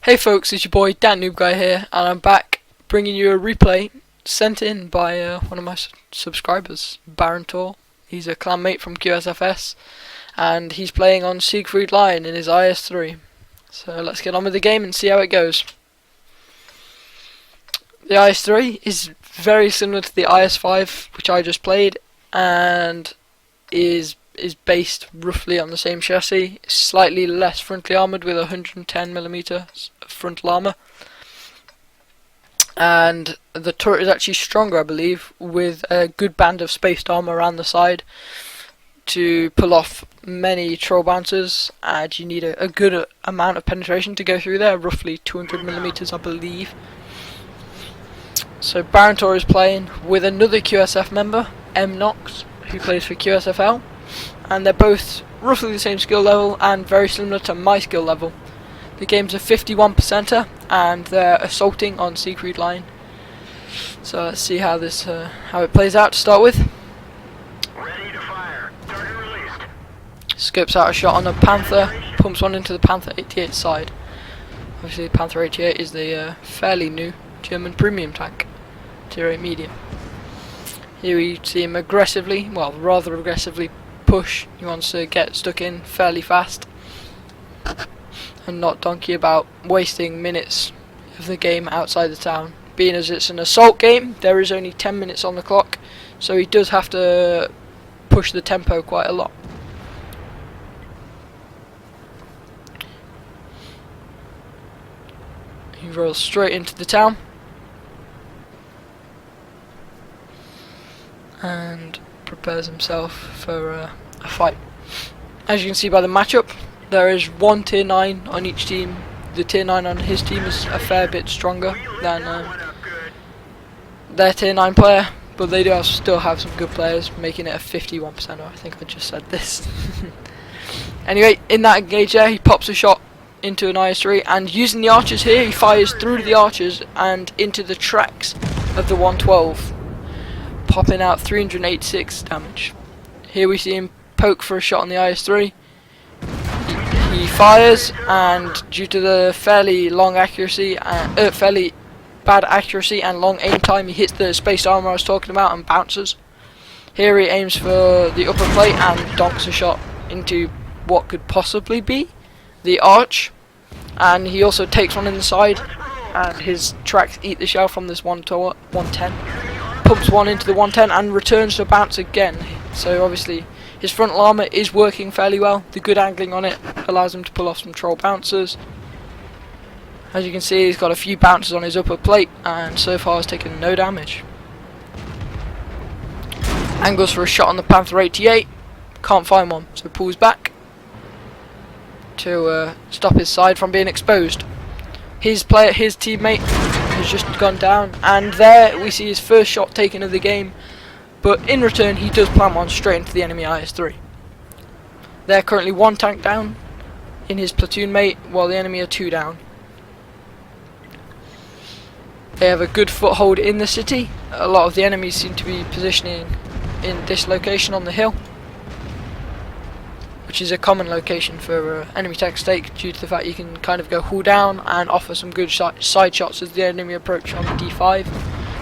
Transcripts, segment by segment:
Hey folks, it's your boy Dan Noob Guy here, and I'm back bringing you a replay sent in by one of my subscribers, Barentor. He's a clanmate from QSF-S, and he's playing on Siegfried Lion in his IS-3. So let's get on with the game and see how it goes. The IS-3 is very similar to the IS-5, which I just played, and is based roughly on the same chassis, slightly less frontally armoured with 110mm frontal armour, and the turret is actually stronger, I believe, with a good band of spaced armour around the side to pull off many troll bouncers, and you need a good amount of penetration to go through there, roughly 200mm I believe. So Barentor is playing with another QSF member, Knox, who plays for QSFL, and they're both roughly the same skill level and very similar to my skill level. The game's a 51%er and they're assaulting on Siegfried Lion. So let's see how how it plays out to start with. Ready to fire. Target released. Scopes out a shot on a Panther, pumps one into the Panther 88 side. Obviously the Panther 88 is the fairly new German premium tank, tier 8 medium. Here we see him aggressively, well rather aggressively push. He wants to get stuck in fairly fast and not donkey about wasting minutes of the game outside the town. Being as it's an assault game, there is only 10 minutes on the clock, so he does have to push the tempo quite a lot. He rolls straight into the town and prepares himself for a fight. As you can see by the matchup, there is one tier 9 on each team. The tier 9 on his team is a fair bit stronger than their tier 9 player, but they do still have some good players, making it a 51%. I think I just said this. Anyway, in that engage there, he pops a shot into an IS-3, and using the archers here, he fires through the archers and into the tracks of the 112, popping out 386 damage. Here we see him poke for a shot on the IS-3. He fires, and due to the fairly bad accuracy and long aim time, he hits the spaced armor I was talking about and bounces. Here he aims for the upper plate and donks a shot into what could possibly be the arch, and he also takes one in the side, and his tracks eat the shell from this 110. Pumps one into the 110 and returns to bounce again. So obviously his frontal armour is working fairly well. The good angling on it allows him to pull off some troll bouncers. As you can see, he's got a few bounces on his upper plate and so far has taken no damage. Angles for a shot on the Panther 88. Can't find one, so pulls back to stop his side from being exposed. His teammate has just gone down, and there we see his first shot taken of the game, but in return he does plant one straight into the enemy IS-3. They're currently one tank down in his platoon mate, while the enemy are 2 down. They have a good foothold in the city. A lot of the enemies seem to be positioning in this location on the hill, which is a common location for enemy tanks to take due to the fact you can kind of go hull down and offer some good side shots as the enemy approach on the D5.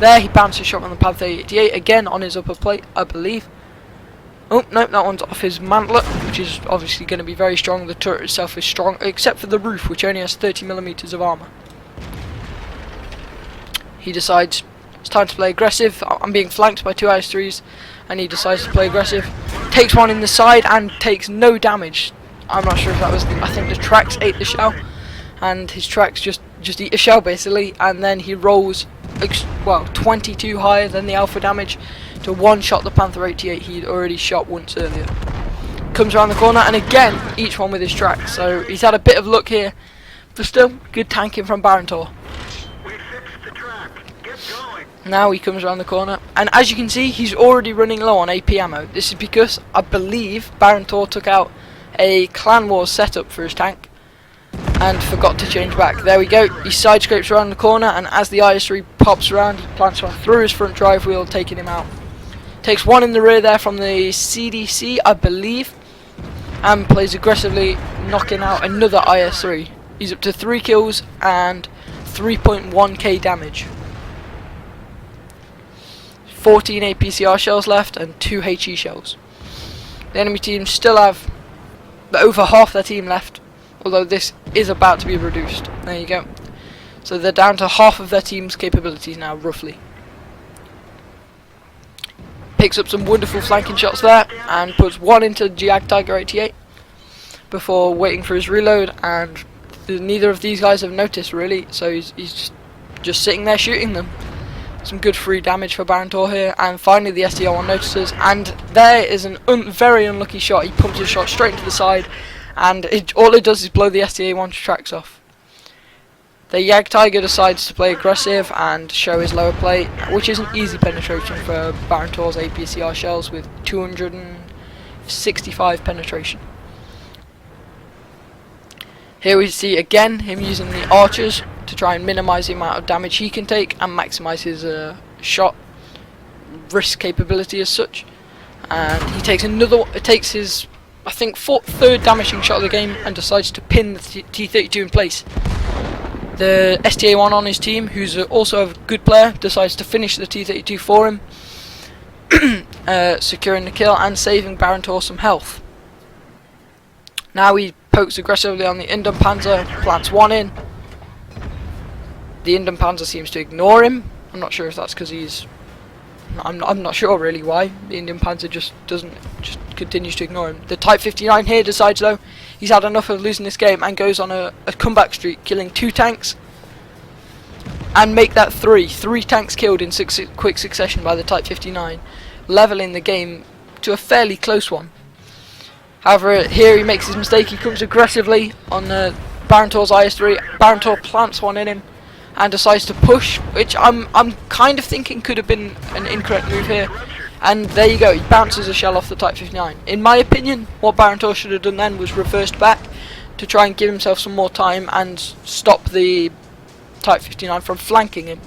There he bounces a shot on the Panther 88 again on his upper plate, I believe. Oh no, that one's off his mantlet, which is obviously going to be very strong. The turret itself is strong, except for the roof, which only has 30mm of armour. He decides it's time to play aggressive. I'm being flanked by 2 IS-3s, and he decides to play aggressive. Takes one in the side and takes no damage. I'm not sure if that was I think the tracks ate the shell, and his tracks just eat a shell basically, and then he rolls 22 higher than the alpha damage to one-shot the Panther 88 he'd already shot once earlier. Comes around the corner, and again each one with his tracks, so he's had a bit of luck here, but still good tanking from Barentor. Now he comes around the corner, and as you can see, he's already running low on AP ammo. This is because I believe Barentor took out a Clan Wars setup for his tank and forgot to change back. There we go, he side scrapes around the corner, and as the IS-3 pops around, he plants one through his front drive wheel, taking him out. Takes one in the rear there from the CDC, I believe, and plays aggressively, knocking out another IS-3. He's up to 3 kills and 3.1k damage. 14 APCR shells left and 2 HE shells. The enemy team still have over half their team left, although this is about to be reduced. There you go. So they're down to half of their team's capabilities now, roughly. Picks up some wonderful flanking shots there and puts one into Tiger 88 before waiting for his reload, and neither of these guys have noticed really, so he's just sitting there shooting them. Some good free damage for Barentor here, and finally the SDR1 notices, and there is an very unlucky shot. He pumps his shot straight into the side, and all it does is blow the SDA1's tracks off. The Tiger decides to play aggressive and show his lower plate, which is an easy penetration for Barentor's APCR shells with 265 penetration. Here we see again him using the archers to try and minimise the amount of damage he can take and maximise his shot risk capability as such. And he takes his, I think, third damaging shot of the game and decides to pin the T-32 in place. The STA1 on his team, who's also a good player, decides to finish the T-32 for him, securing the kill and saving Barentor some health. Now he pokes aggressively on the Panzer, plants one in. The Panzer seems to ignore him. I'm not sure if that's because he's... I'm not sure really why. The Panzer just continues to ignore him. The Type 59 here decides though he's had enough of losing this game and goes on a comeback streak, killing 2 tanks and make that 3 tanks killed in quick succession by the Type 59, leveling the game to a fairly close one. However, here he makes his mistake. He comes aggressively on Barentor's IS-3. Barentor plants one in him and decides to push, which I'm kind of thinking could have been an incorrect move here. And there you go, he bounces a shell off the Type 59. In my opinion, what Barentor should have done then was reversed back to try and give himself some more time and stop the Type 59 from flanking him.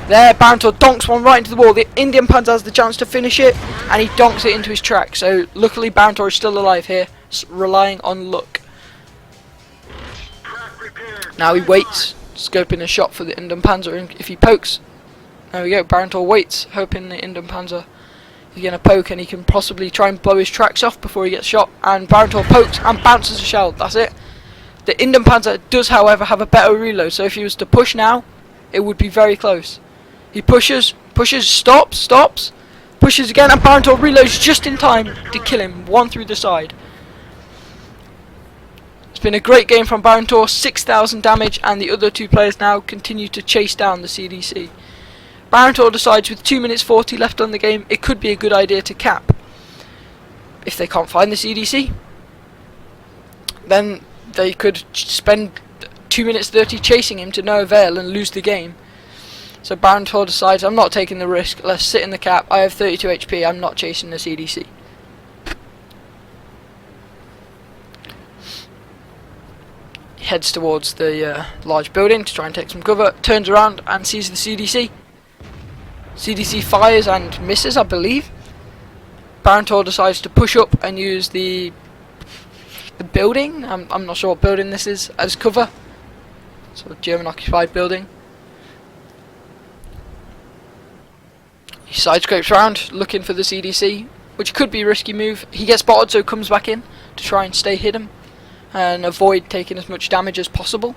There, Barentor donks one right into the wall. The Panzer has the chance to finish it, and he donks it into his track. So luckily Barentor is still alive here, relying on luck. Now he waits, scoping a shot for the Panzer, and if he pokes, there we go, Barentor waits, hoping the Panzer is going to poke and he can possibly try and blow his tracks off before he gets shot, and Barentor pokes and bounces a shell. That's it. The Panzer does however have a better reload, so if he was to push now, it would be very close. He pushes, stops, pushes again, and Barentor reloads just in time to kill him, one through the side. It's been a great game from Barentor, 6,000 damage, and the other 2 players now continue to chase down the CDC. Barentor decides with 2 minutes 40 left on the game, it could be a good idea to cap. If they can't find the CDC, then they could spend 2 minutes 30 chasing him to no avail and lose the game. So Barentor decides, I'm not taking the risk, let's sit in the cap, I have 32 HP, I'm not chasing the CDC. He heads towards the large building to try and take some cover, turns around and sees the CDC. CDC fires and misses, I believe. Barentor decides to push up and use the building, I'm not sure what building this is, as cover. So a German occupied building. He sidescrapes around looking for the CDC, which could be a risky move. He gets spotted, so comes back in to try and stay hidden and avoid taking as much damage as possible.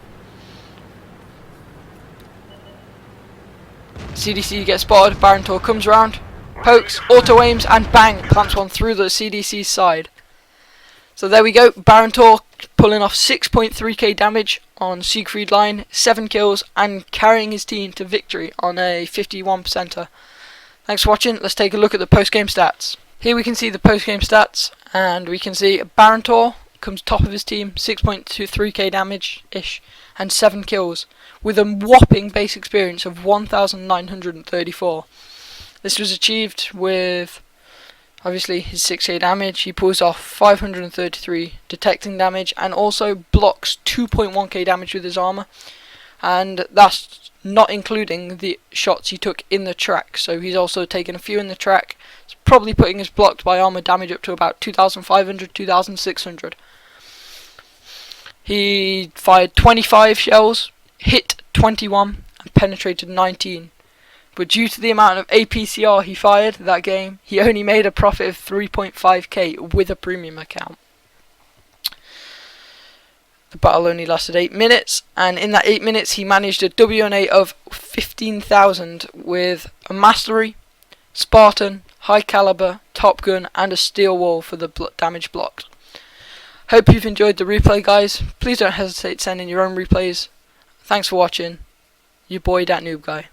CDC gets spotted, Barentor comes around, pokes, auto aims, and bang, plants one through the CDC's side. So there we go, Barentor pulling off 6.3k damage on Siegfried Line, 7 kills, and carrying his team to victory on a 51%er. Thanks for watching. Let's take a look at the post-game stats. Here we can see the post-game stats, and we can see Barentor comes top of his team, 6.23k damage-ish, and 7 kills, with a whopping base experience of 1,934. This was achieved with, obviously, his 6k damage. He pulls off 533 detecting damage, and also blocks 2.1k damage with his armour, and that's not including the shots he took in the track. So he's also taken a few in the track. It's probably putting his blocked by armor damage up to about 2,500, 2,600. He fired 25 shells, hit 21, and penetrated 19. But due to the amount of APCR he fired that game, he only made a profit of 3.5k with a premium account. The battle only lasted 8 minutes, and in that 8 minutes he managed a WNA of 15,000 with a Mastery, Spartan, High Caliber, Top Gun, and a Steel Wall for the damage blocked. Hope you've enjoyed the replay, guys. Please don't hesitate to send in your own replays. Thanks for watching. Your boy, that noob guy.